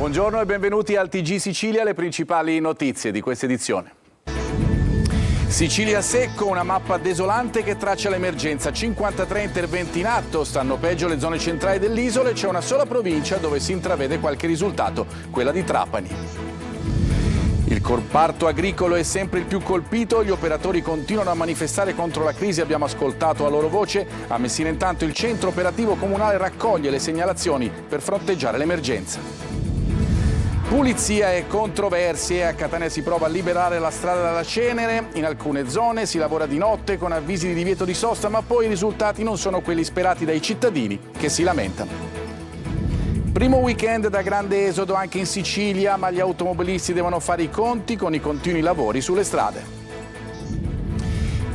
Buongiorno e benvenuti al TG Sicilia, le principali notizie di questa edizione. Sicilia a secco, una mappa desolante che traccia l'emergenza. 53 interventi in atto, stanno peggio le zone centrali dell'isola e c'è una sola provincia dove si intravede qualche risultato, quella di Trapani. Il comparto agricolo è sempre il più colpito, gli operatori continuano a manifestare contro la crisi, abbiamo ascoltato la loro voce. A Messina intanto il centro operativo comunale raccoglie le segnalazioni per fronteggiare l'emergenza. Pulizia e controversie, a Catania si prova a liberare la strada dalla cenere, in alcune zone si lavora di notte con avvisi di divieto di sosta, ma poi i risultati non sono quelli sperati dai cittadini che si lamentano. Primo weekend da grande esodo anche in Sicilia, ma gli automobilisti devono fare i conti con i continui lavori sulle strade.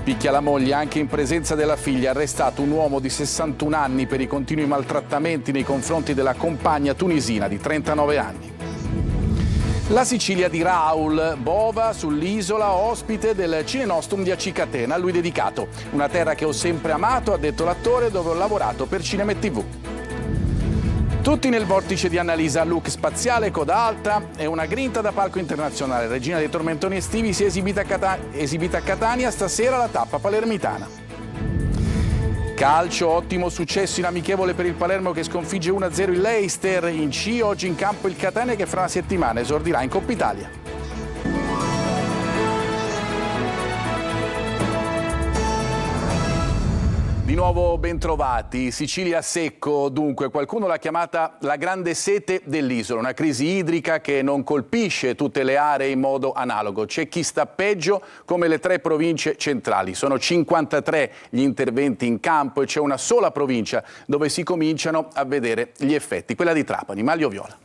Picchia la moglie anche in presenza della figlia, arrestato un uomo di 61 anni per i continui maltrattamenti nei confronti della compagna tunisina di 39 anni. La Sicilia di Raul Bova sull'isola, ospite del Cinenostum di Acicatena, a lui dedicato. Una terra che ho sempre amato, ha detto l'attore, dove ho lavorato per cinema e TV. Tutti nel vortice di Annalisa, look spaziale, coda alta e una grinta da palco internazionale. Regina dei tormentoni estivi si è esibita a Catania, stasera la tappa palermitana. Calcio, ottimo successo in amichevole per il Palermo che sconfigge 1-0 il Leicester. In C oggi in campo il Catania che fra una settimana esordirà in Coppa Italia. Di nuovo bentrovati. Sicilia a secco, dunque qualcuno l'ha chiamata la grande sete dell'isola, una crisi idrica che non colpisce tutte le aree in modo analogo. C'è chi sta peggio come le 3 province centrali. Sono 53 gli interventi in campo e c'è una sola provincia dove si cominciano a vedere gli effetti, quella di Trapani. Maglio Viola.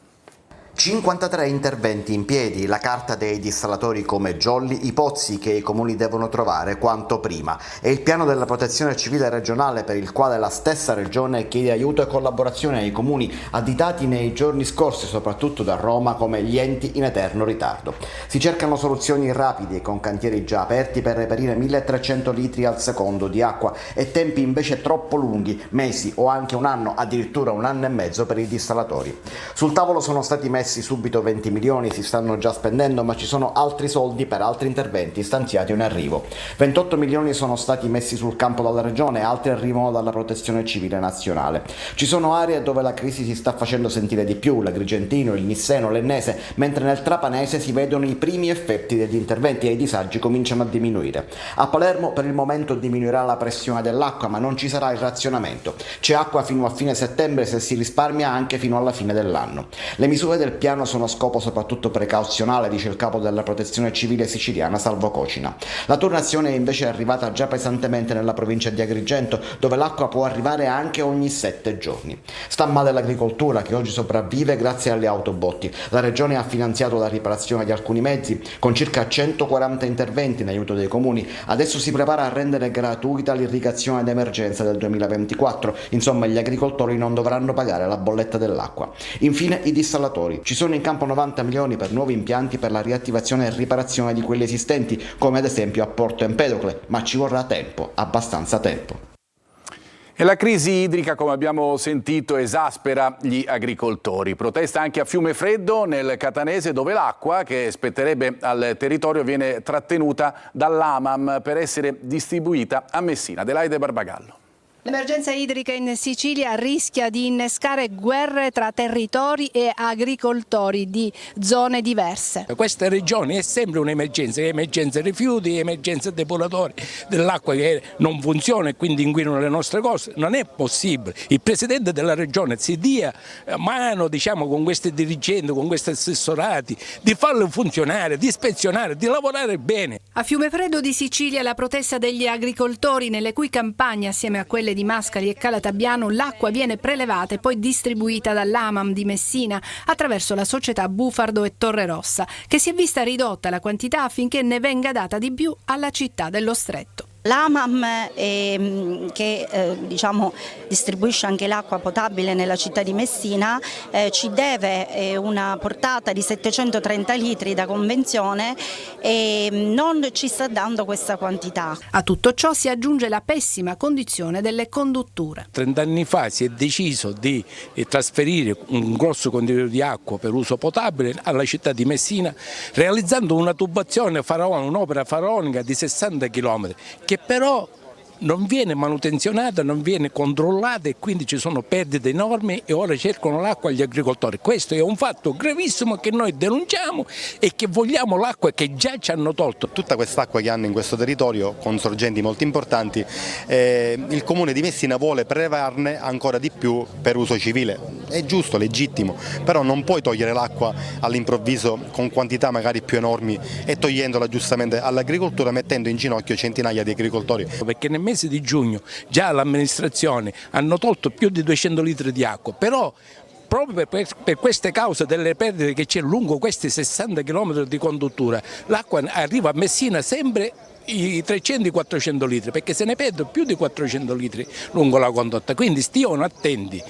53 interventi in piedi, la carta dei dissalatori come Jolly, i pozzi che i comuni devono trovare quanto prima e il piano della protezione civile regionale per il quale la stessa regione chiede aiuto e collaborazione ai comuni additati nei giorni scorsi soprattutto da Roma come gli enti in eterno ritardo. Si cercano soluzioni rapide con cantieri già aperti per reperire 1300 litri al secondo di acqua e tempi invece troppo lunghi, mesi o anche un anno, addirittura un anno e mezzo per i dissalatori. Sul tavolo sono stati messi subito 20 milioni, si stanno già spendendo, ma ci sono altri soldi per altri interventi stanziati o in arrivo. 28 milioni sono stati messi sul campo dalla regione, altri arrivano dalla protezione civile nazionale. Ci sono aree dove la crisi si sta facendo sentire di più, l'Agrigentino, il Nisseno, l'Ennese, mentre nel Trapanese si vedono i primi effetti degli interventi e i disagi cominciano a diminuire. A Palermo per il momento diminuirà la pressione dell'acqua, ma non ci sarà il razionamento. C'è acqua fino a fine settembre se si risparmia anche fino alla fine dell'anno. Le misure del piano sono a scopo soprattutto precauzionale, dice il capo della protezione civile siciliana Salvo Cocina. La turnazione è invece arrivata già pesantemente nella provincia di Agrigento, dove l'acqua può arrivare anche ogni 7 giorni. Sta male l'agricoltura che oggi sopravvive grazie alle autobotti. La regione ha finanziato la riparazione di alcuni mezzi con circa 140 interventi in aiuto dei comuni. Adesso si prepara a rendere gratuita l'irrigazione d'emergenza del 2024. Insomma, gli agricoltori non dovranno pagare la bolletta dell'acqua. Infine i dissalatori. Ci sono in campo 90 milioni per nuovi impianti per la riattivazione e riparazione di quelli esistenti, come ad esempio a Porto Empedocle, ma ci vorrà tempo, abbastanza tempo. E la crisi idrica, come abbiamo sentito, esaspera gli agricoltori. Protesta anche a Fiumefreddo, nel Catanese, dove l'acqua che spetterebbe al territorio viene trattenuta dall'AMAM per essere distribuita a Messina. Adelaide Barbagallo. L'emergenza idrica in Sicilia rischia di innescare guerre tra territori e agricoltori di zone diverse. Questa regione è sempre un'emergenza, emergenza rifiuti, emergenza depuratori dell'acqua che non funziona e quindi inquinano le nostre cose. Non è possibile. Il presidente della regione si dia mano, con questi dirigenti, con questi assessorati, di farlo funzionare, di ispezionare, di lavorare bene. A Fiumefreddo di Sicilia la protesta degli agricoltori, nelle cui campagne assieme a quelle di Mascali e Calatabiano l'acqua viene prelevata e poi distribuita dall'AMAM di Messina attraverso la società Bufardo e Torrerossa, che si è vista ridotta la quantità affinché ne venga data di più alla città dello Stretto. L'AMAM che distribuisce anche l'acqua potabile nella città di Messina ci deve una portata di 730 litri da convenzione e non ci sta dando questa quantità. A tutto ciò si aggiunge la pessima condizione delle condutture. 30 anni fa si è deciso di trasferire un grosso contenitore di acqua per uso potabile alla città di Messina, realizzando una tubazione un'opera faraonica di 60 km, che però non viene manutenzionata, non viene controllata e quindi ci sono perdite enormi e ora cercano l'acqua gli agricoltori. Questo è un fatto gravissimo che noi denunciamo e che vogliamo l'acqua che già ci hanno tolto. Tutta quest'acqua che hanno in questo territorio, con sorgenti molto importanti, il comune di Messina vuole prelevarne ancora di più per uso civile. È giusto, legittimo, però non puoi togliere l'acqua all'improvviso con quantità magari più enormi e togliendola giustamente all'agricoltura, mettendo in ginocchio centinaia di agricoltori. Perché nel mese di giugno già l'amministrazione hanno tolto più di 200 litri di acqua, però proprio per queste cause delle perdite che c'è lungo questi 60 km di conduttura, l'acqua arriva a Messina sempre i 300-400 litri, perché se ne perdono più di 400 litri lungo la condotta, quindi stiano attenti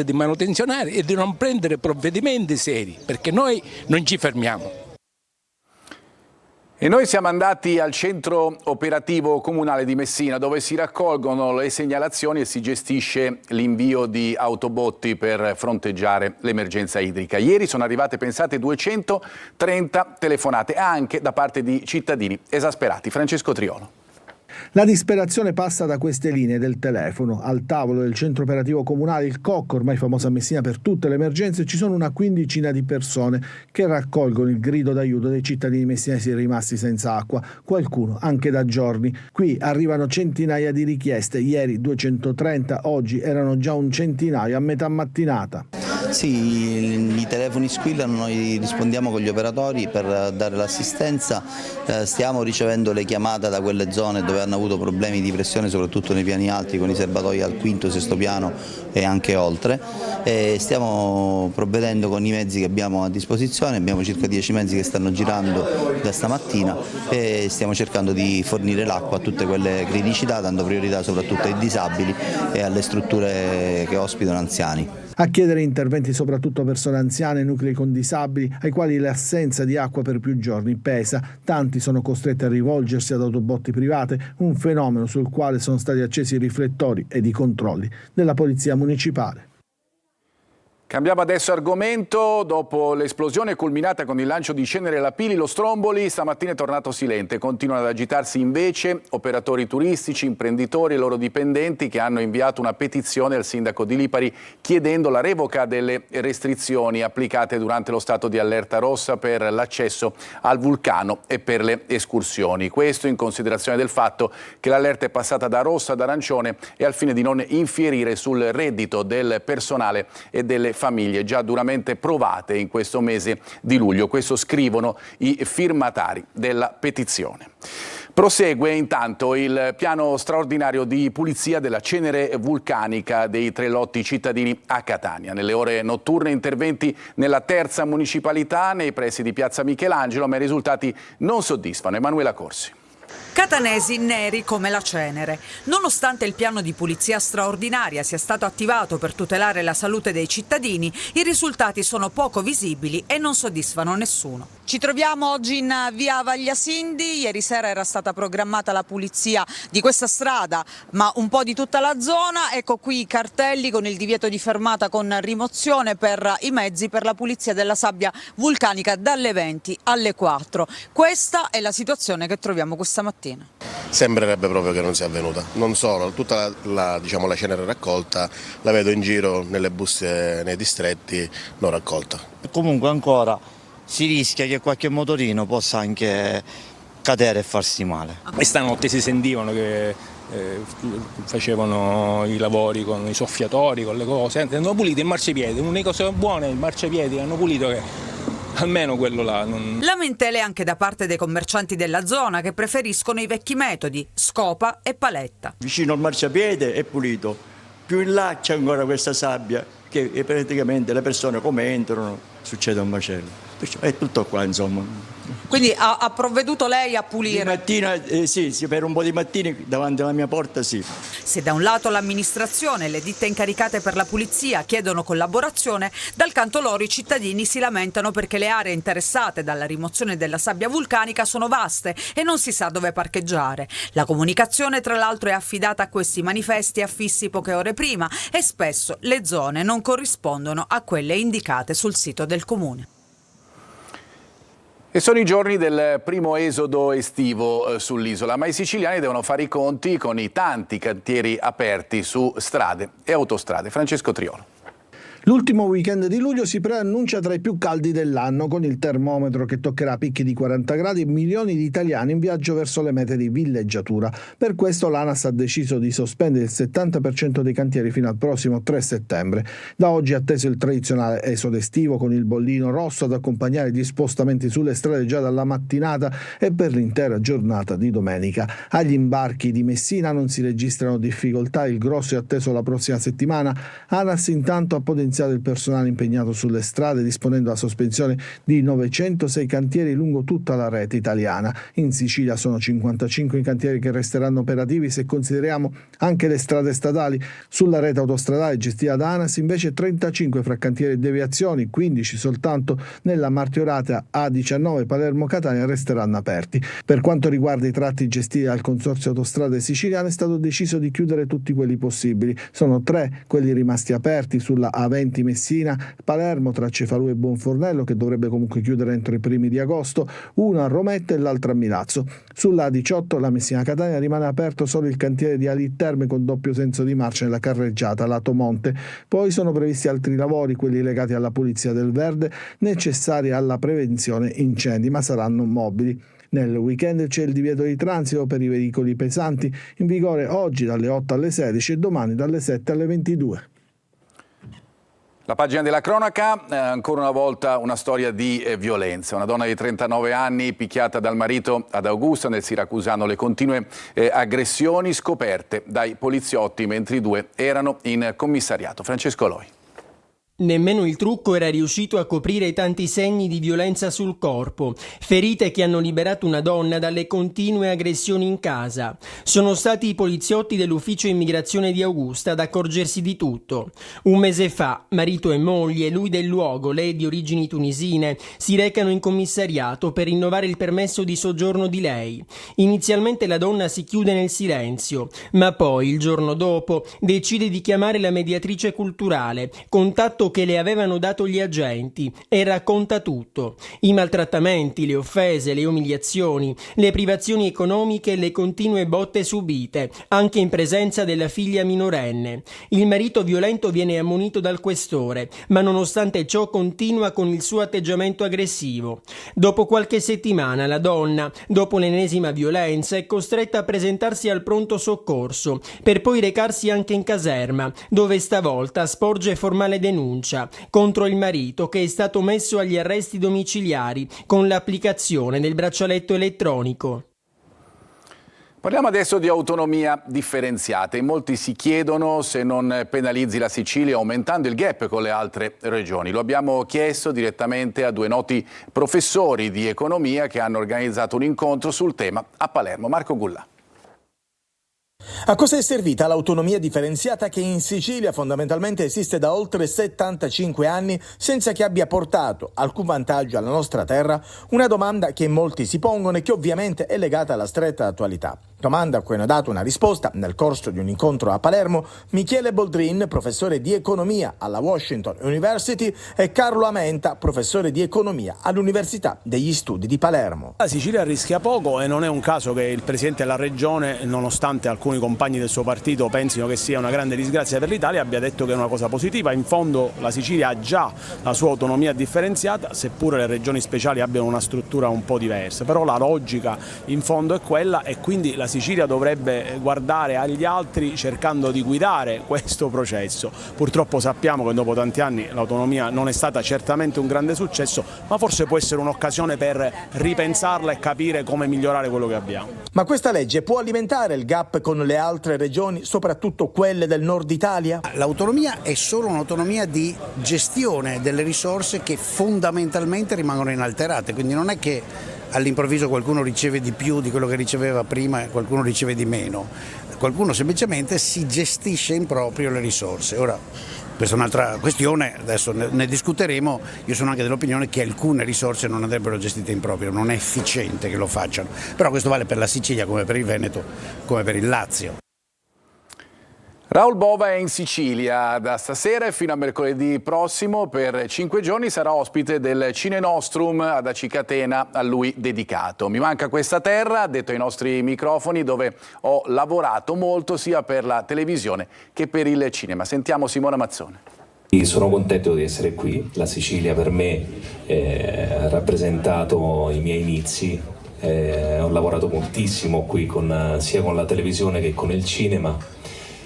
di manutenzionare e di non prendere provvedimenti seri, perché noi non ci fermiamo. E noi siamo andati al centro operativo comunale di Messina, dove si raccolgono le segnalazioni e si gestisce l'invio di autobotti per fronteggiare l'emergenza idrica. Ieri sono arrivate, pensate, 230 telefonate, anche da parte di cittadini esasperati. Francesco Triolo. La disperazione passa da queste linee del telefono. Al tavolo del centro operativo comunale, il COC, ormai famoso a Messina per tutte le emergenze, ci sono una quindicina di persone che raccolgono il grido d'aiuto dei cittadini messinesi rimasti senza acqua, qualcuno anche da giorni. Qui arrivano centinaia di richieste, ieri 230, oggi erano già un centinaio a metà mattinata. Sì, i telefoni squillano, noi rispondiamo con gli operatori per dare l'assistenza, stiamo ricevendo le chiamate da quelle zone dove hanno avuto problemi di pressione, soprattutto nei piani alti con i serbatoi al quinto, sesto piano e anche oltre, e stiamo provvedendo con i mezzi che abbiamo a disposizione. Abbiamo circa 10 mezzi che stanno girando da stamattina e stiamo cercando di fornire l'acqua a tutte quelle criticità, dando priorità soprattutto ai disabili e alle strutture che ospitano anziani. A chiedere interventi soprattutto persone anziane, nuclei con disabili, ai quali l'assenza di acqua per più giorni pesa. Tanti sono costretti a rivolgersi ad autobotti private, un fenomeno sul quale sono stati accesi i riflettori ed i controlli della Polizia Municipale. Cambiamo adesso argomento. Dopo l'esplosione culminata con il lancio di cenere lapili, lo Stromboli stamattina è tornato silente. Continuano ad agitarsi invece operatori turistici, imprenditori e loro dipendenti che hanno inviato una petizione al sindaco di Lipari chiedendo la revoca delle restrizioni applicate durante lo stato di allerta rossa per l'accesso al vulcano e per le escursioni. Questo in considerazione del fatto che l'allerta è passata da rossa ad arancione e al fine di non infierire sul reddito del personale e delle famiglie già duramente provate in questo mese di luglio. Questo scrivono i firmatari della petizione. Prosegue intanto il piano straordinario di pulizia della cenere vulcanica dei 3 lotti cittadini a Catania. Nelle ore notturne interventi nella terza municipalità nei pressi di Piazza Michelangelo, ma i risultati non soddisfano. Emanuela Corsi. Catanesi neri come la cenere. Nonostante il piano di pulizia straordinaria sia stato attivato per tutelare la salute dei cittadini, i risultati sono poco visibili e non soddisfano nessuno. Ci troviamo oggi in via Vagliasindi. Ieri sera era stata programmata la pulizia di questa strada, ma un po' di tutta la zona. Ecco qui i cartelli con il divieto di fermata con rimozione per i mezzi per la pulizia della sabbia vulcanica dalle 20 alle 4. Questa è la situazione che troviamo questa mattina. Sembrerebbe proprio che non sia avvenuta, non solo, tutta la cenere raccolta la vedo in giro nelle buste nei distretti non raccolta. Comunque ancora si rischia che qualche motorino possa anche cadere e farsi male. E stanotte si sentivano che facevano i lavori con i soffiatori, con le cose, hanno pulito il marciapiede, l'unica cosa buona è il marciapiede, hanno pulito che... almeno quello là. Lamentele anche da parte dei commercianti della zona che preferiscono i vecchi metodi, scopa e paletta. Vicino al marciapiede è pulito, più in là c'è ancora questa sabbia che praticamente le persone come entrano succede un macello. È tutto qua insomma. Quindi ha provveduto lei a pulire? Di mattina sì, per un po' di mattini davanti alla mia porta sì. Se da un lato l'amministrazione e le ditte incaricate per la pulizia chiedono collaborazione, dal canto loro i cittadini si lamentano perché le aree interessate dalla rimozione della sabbia vulcanica sono vaste e non si sa dove parcheggiare. La comunicazione tra l'altro è affidata a questi manifesti affissi poche ore prima e spesso le zone non corrispondono a quelle indicate sul sito del comune. E sono i giorni del primo esodo estivo sull'isola, ma i siciliani devono fare i conti con i tanti cantieri aperti su strade e autostrade. Francesco Triolo. L'ultimo weekend di luglio si preannuncia tra i più caldi dell'anno, con il termometro che toccherà picchi di 40 gradi e milioni di italiani in viaggio verso le mete di villeggiatura. Per questo l'ANAS ha deciso di sospendere il 70% dei cantieri fino al prossimo 3 settembre. Da oggi è atteso il tradizionale esodo estivo con il bollino rosso ad accompagnare gli spostamenti sulle strade già dalla mattinata e per l'intera giornata di domenica. Agli imbarchi di Messina non si registrano difficoltà, il grosso è atteso la prossima settimana. ANAS intanto ha potenziato il personale impegnato sulle strade, disponendo la sospensione di 906 cantieri lungo tutta la rete italiana. In Sicilia sono 55 i cantieri che resteranno operativi se consideriamo anche le strade statali. Sulla rete autostradale gestita da ANAS invece 35 fra cantieri e deviazioni, 15 soltanto nella martoriata A19 Palermo-Catania resteranno aperti. Per quanto riguarda i tratti gestiti dal Consorzio Autostrade Siciliane è stato deciso di chiudere tutti quelli possibili. Sono 3 quelli rimasti aperti sulla A20 Messina, Palermo tra Cefalù e Bonfornello, che dovrebbe comunque chiudere entro i primi di agosto, una a Rometta e l'altra a Milazzo. Sulla A18 la Messina-Catania rimane aperto solo il cantiere di Ali Terme con doppio senso di marcia nella carreggiata lato Monte. Poi sono previsti altri lavori, quelli legati alla pulizia del verde, necessari alla prevenzione incendi, ma saranno mobili. Nel weekend c'è il divieto di transito per i veicoli pesanti, in vigore oggi dalle 8 alle 16 e domani dalle 7 alle 22. La pagina della cronaca, ancora una volta una storia di violenza. Una donna di 39 anni picchiata dal marito ad Augusta nel siracusano, le continue aggressioni scoperte dai poliziotti mentre i due erano in commissariato. Francesco Loi. Nemmeno il trucco era riuscito a coprire i tanti segni di violenza sul corpo, ferite che hanno liberato una donna dalle continue aggressioni in casa. Sono stati i poliziotti dell'ufficio immigrazione di Augusta ad accorgersi di tutto. Un mese fa, marito e moglie, lui del luogo, lei di origini tunisine, si recano in commissariato per rinnovare il permesso di soggiorno di lei. Inizialmente la donna si chiude nel silenzio, ma poi, il giorno dopo, decide di chiamare la mediatrice culturale, contatto che le avevano dato gli agenti, e racconta tutto: i maltrattamenti, le offese, le umiliazioni, le privazioni economiche e le continue botte subite, anche in presenza della figlia minorenne. Il marito violento viene ammonito dal questore, ma nonostante ciò continua con il suo atteggiamento aggressivo. Dopo qualche settimana la donna, dopo l'ennesima violenza, è costretta a presentarsi al pronto soccorso, per poi recarsi anche in caserma, dove stavolta sporge formale denuncia contro il marito, che è stato messo agli arresti domiciliari con l'applicazione del braccialetto elettronico. Parliamo adesso di autonomia differenziata. In molti si chiedono se non penalizzi la Sicilia aumentando il gap con le altre regioni. Lo abbiamo chiesto direttamente a due noti professori di economia che hanno organizzato un incontro sul tema a Palermo. Marco Gullà. A cosa è servita l'autonomia differenziata che in Sicilia fondamentalmente esiste da oltre 75 anni senza che abbia portato alcun vantaggio alla nostra terra? Una domanda che molti si pongono e che ovviamente è legata alla stretta attualità. Domanda a cui hanno dato una risposta nel corso di un incontro a Palermo Michele Boldrin, professore di economia alla Washington University, e Carlo Amenta, professore di economia all'Università degli Studi di Palermo. La Sicilia rischia poco e non è un caso che il Presidente della Regione, nonostante alcuni compagni del suo partito pensino che sia una grande disgrazia per l'Italia, abbia detto che è una cosa positiva. In fondo la Sicilia ha già la sua autonomia differenziata, seppure le regioni speciali abbiano una struttura un po' diversa, però la logica in fondo è quella e quindi la Sicilia dovrebbe guardare agli altri cercando di guidare questo processo. Purtroppo sappiamo che dopo tanti anni l'autonomia non è stata certamente un grande successo, ma forse può essere un'occasione per ripensarla e capire come migliorare quello che abbiamo. Ma questa legge può alimentare il gap con le altre regioni, soprattutto quelle del nord Italia? L'autonomia è solo un'autonomia di gestione delle risorse che fondamentalmente rimangono inalterate, quindi non è che all'improvviso qualcuno riceve di più di quello che riceveva prima e qualcuno riceve di meno, qualcuno semplicemente si gestisce in proprio le risorse. Ora, questa è un'altra questione, adesso ne discuteremo. Io sono anche dell'opinione che alcune risorse non andrebbero gestite in proprio, non è efficiente che lo facciano, però questo vale per la Sicilia come per il Veneto, come per il Lazio. Raoul Bova è in Sicilia da stasera e fino a mercoledì prossimo. Per 5 giorni sarà ospite del Cine Nostrum ad Aci Catena, a lui dedicato. Mi manca questa terra, ha detto ai nostri microfoni, dove ho lavorato molto sia per la televisione che per il cinema. Sentiamo Simona Mazzone. Sono contento di essere qui. La Sicilia per me ha rappresentato i miei inizi. Ho lavorato moltissimo qui sia con la televisione che con il cinema.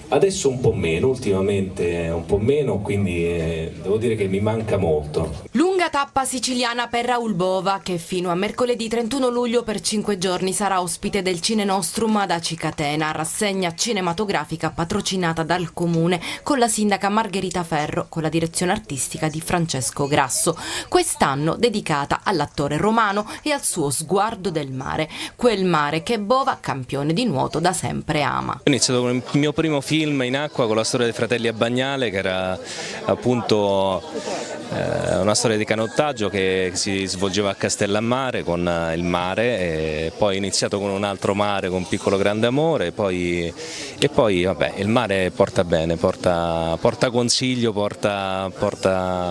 Adesso un po' meno, ultimamente un po' meno, quindi devo dire che mi manca molto. Lunga tappa siciliana per Raoul Bova, che fino a mercoledì 31 luglio per 5 giorni sarà ospite del Cine Nostrum ad Aci Catena, rassegna cinematografica patrocinata dal Comune con la sindaca Margherita Ferro, con la direzione artistica di Francesco Grasso. Quest'anno dedicata all'attore romano e al suo sguardo del mare, quel mare che Bova, campione di nuoto, da sempre ama. Ho iniziato con il mio primo film in acqua con la storia dei fratelli a Bagnale, che era appunto una storia di canottaggio che si svolgeva a Castellammare con il mare, e poi ho iniziato con un altro mare, con Piccolo Grande Amore, e poi vabbè, il mare porta bene, porta consiglio, porta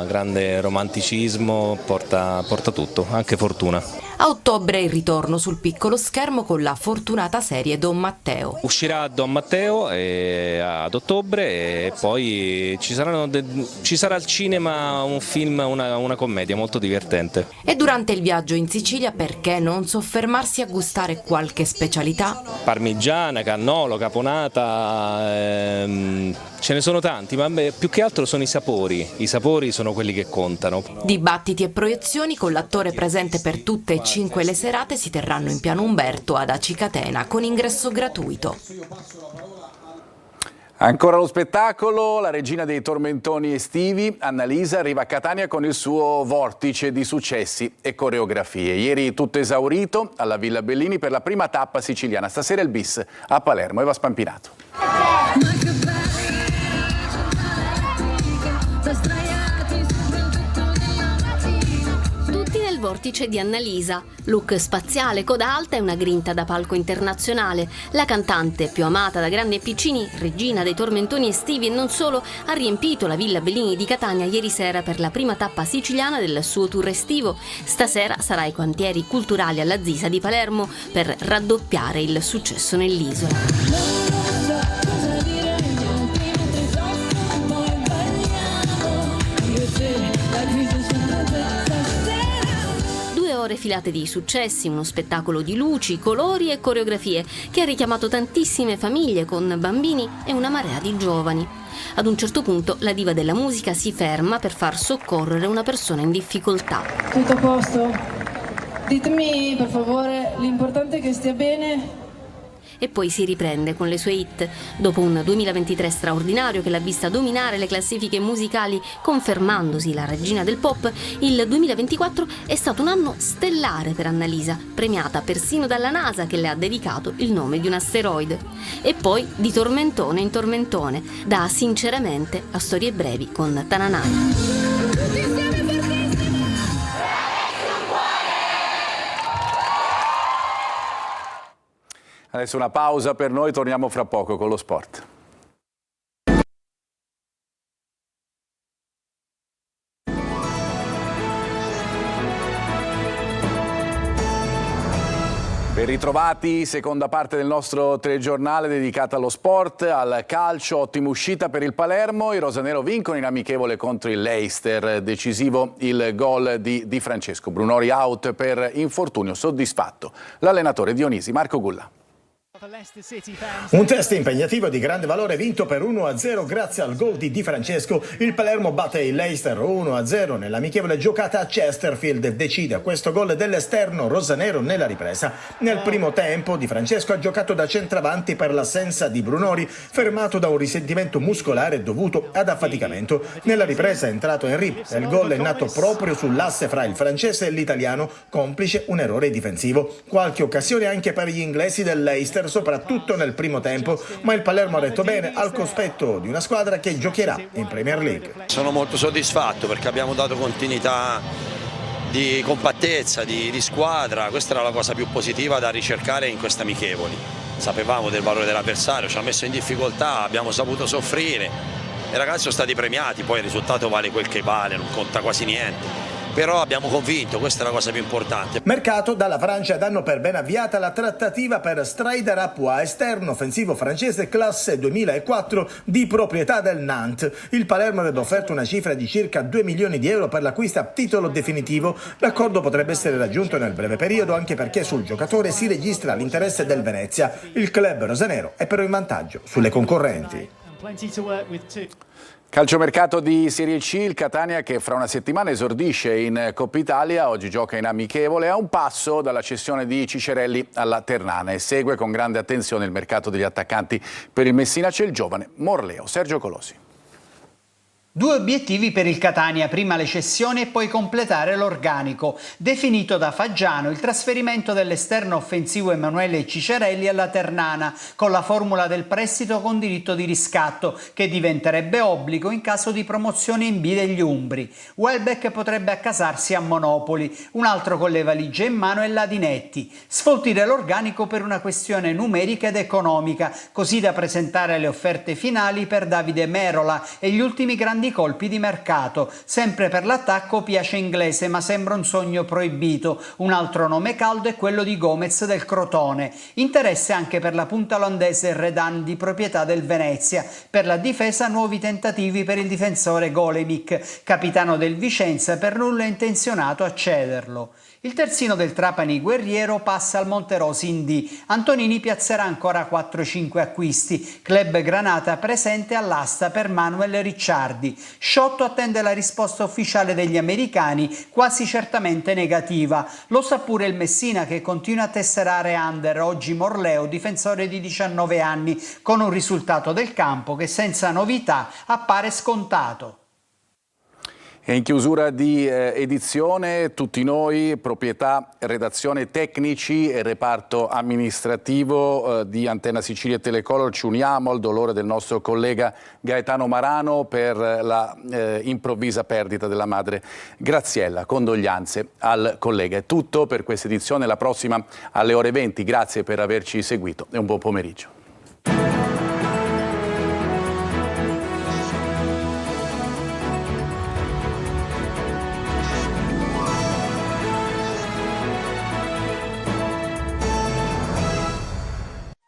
grande romanticismo, porta tutto, anche fortuna. A ottobre il ritorno sul piccolo schermo con la fortunata serie Don Matteo. Uscirà Don Matteo ad ottobre, e poi ci sarà al cinema un film, una commedia molto divertente. E durante il viaggio in Sicilia, perché non soffermarsi a gustare qualche specialità? Parmigiana, cannolo, caponata, ce ne sono tanti, ma più che altro sono i sapori sono quelli che contano. Dibattiti e proiezioni con l'attore presente per tutte e 5 le serate si terranno in Piano Umberto ad Aci Catena con ingresso gratuito. Ancora lo spettacolo, la regina dei tormentoni estivi, Annalisa, arriva a Catania con il suo vortice di successi e coreografie. Ieri tutto esaurito alla Villa Bellini per la prima tappa siciliana. Stasera il bis a Palermo. Eva Spampinato. Nel vortice di Annalisa, look spaziale, coda alta e una grinta da palco internazionale. La cantante, più amata da grandi e piccini, regina dei tormentoni estivi e non solo, ha riempito la Villa Bellini di Catania ieri sera per la prima tappa siciliana del suo tour estivo. Stasera sarà ai Quartieri Culturali alla Zisa di Palermo per raddoppiare il successo nell'isola. 2 ore filate di successi, uno spettacolo di luci, colori e coreografie che ha richiamato tantissime famiglie con bambini e una marea di giovani. Ad un certo punto la diva della musica si ferma per far soccorrere una persona in difficoltà. Tutto a posto? Ditemi per favore, l'importante è che stia bene. E poi si riprende con le sue hit. Dopo un 2023 straordinario che l'ha vista dominare le classifiche musicali, confermandosi la regina del pop, il 2024 è stato un anno stellare per Annalisa, premiata persino dalla NASA che le ha dedicato il nome di un asteroide. E poi di tormentone in tormentone, da Sinceramente a Storie brevi con Tananai. Adesso una pausa per noi, torniamo fra poco con lo sport. Ben ritrovati, seconda parte del nostro telegiornale dedicata allo sport, al calcio, ottima uscita per il Palermo, i rosanero vincono in amichevole contro il Leicester, decisivo il gol di Francesco Brunori, out per infortunio, soddisfatto l'allenatore Dionisi, Marco Gulla. Un test impegnativo di grande valore vinto per 1-0 grazie al gol di Di Francesco. Il Palermo batte il Leicester 1-0 nell'amichevole giocata a Chesterfield. Decide questo gol dell'esterno rosanero nella ripresa. Nel primo tempo Di Francesco ha giocato da centravanti per l'assenza di Brunori, fermato da un risentimento muscolare dovuto ad affaticamento. Nella ripresa è entrato Henry e il gol è nato proprio sull'asse fra il francese e l'italiano, complice un errore difensivo. Qualche occasione anche per gli inglesi del Leicester, soprattutto nel primo tempo, ma il Palermo ha detto bene al cospetto di una squadra che giocherà in Premier League. Sono molto soddisfatto perché abbiamo dato continuità di compattezza, di squadra. Questa era la cosa più positiva da ricercare in queste amichevoli. Sapevamo del valore dell'avversario, ci ha messo in difficoltà, abbiamo saputo soffrire. I ragazzi sono stati premiati, poi il risultato vale quel che vale, non conta quasi niente. Però abbiamo convinto, questa è la cosa più importante. Mercato, dalla Francia danno per ben avviata la trattativa per Strider Apua, esterno offensivo francese classe 2004 di proprietà del Nantes. Il Palermo avrebbe offerto una cifra di circa 2 milioni di euro per l'acquisto a titolo definitivo. L'accordo potrebbe essere raggiunto nel breve periodo anche perché sul giocatore si registra l'interesse del Venezia. Il club rosanero è però in vantaggio sulle concorrenti. Calciomercato di Serie C, il Catania che fra una settimana esordisce in Coppa Italia, oggi gioca in amichevole, a un passo dalla cessione di Cicerelli alla Ternana e segue con grande attenzione il mercato degli attaccanti. Per il Messina c'è il giovane Morleo. Sergio Colosi. Due obiettivi per il Catania, prima le cessioni e poi completare l'organico. Definito da Faggiano il trasferimento dell'esterno offensivo Emanuele Cicerelli alla Ternana, con la formula del prestito con diritto di riscatto, che diventerebbe obbligo in caso di promozione in B degli Umbri. Welbeck potrebbe accasarsi a Monopoli, un altro con le valigie in mano è Ladinetti. Sfoltire l'organico per una questione numerica ed economica, così da presentare le offerte finali per Davide Merola e gli ultimi grandi colpi di mercato. Sempre per l'attacco piace Inglese, ma sembra un sogno proibito. Un altro nome caldo è quello di Gomez del Crotone. Interesse anche per la punta olandese Redan di proprietà del Venezia. Per la difesa nuovi tentativi per il difensore Golemic, capitano del Vicenza, per nulla intenzionato a cederlo. Il terzino del Trapani Guerriero passa al Monterosi in D. Antonini piazzerà ancora 4-5 acquisti. Club Granata presente all'asta per Manuel Ricciardi. Sciotto attende la risposta ufficiale degli americani, quasi certamente negativa. Lo sa pure il Messina che continua a tesserare under, oggi Morleo, difensore di 19 anni, con un risultato del campo che senza novità appare scontato. E in chiusura di edizione, tutti noi, proprietà, redazione, tecnici e reparto amministrativo di Antenna Sicilia e Telecolor, ci uniamo al dolore del nostro collega Gaetano Marano per la improvvisa perdita della madre Graziella. Condoglianze al collega. È tutto per questa edizione, la prossima alle ore 20. Grazie per averci seguito e un buon pomeriggio.